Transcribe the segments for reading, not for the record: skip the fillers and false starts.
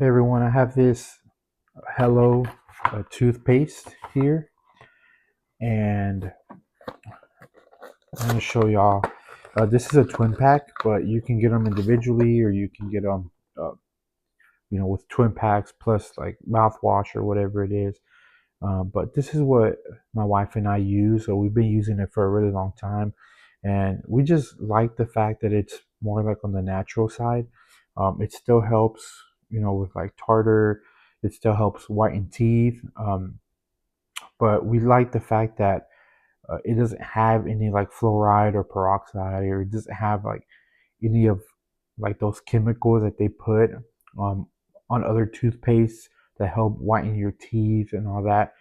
Hey everyone, I have this Hello toothpaste here, and I'm going to show y'all. This is a twin pack, but you can get them individually, or you can get them, with twin packs plus like mouthwash or whatever it is. But this is what my wife and I use, so we've been using it for a really long time, and we just like the fact that it's more like on the natural side. It still helps, with like tartar. It still helps whiten teeth. But we like the fact that it doesn't have any like fluoride or peroxide, or it doesn't have like any of like those chemicals that they put um, on other toothpastes that help whiten your teeth and all that.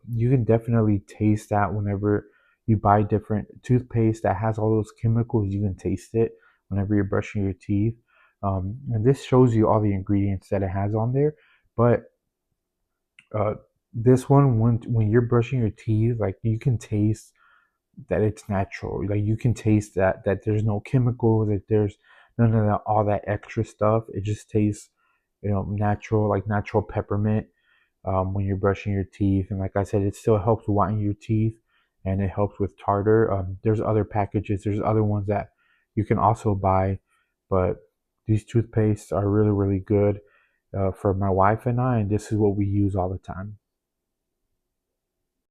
You can definitely taste that whenever you buy different toothpaste that has all those chemicals. You can taste it whenever you're brushing your teeth. And this shows you all the ingredients that it has on there. But uh, this one, when you're brushing your teeth, like you can taste that it's natural. Like you can taste that there's no chemicals, that there's none of that all that extra stuff. It just tastes, natural, like natural peppermint when you're brushing your teeth. And like I said, it still helps whiten your teeth, and it helps with tartar. There's other packages. There's other ones that you can also buy, but these toothpastes are really really good for my wife and I, and this is what we use all the time.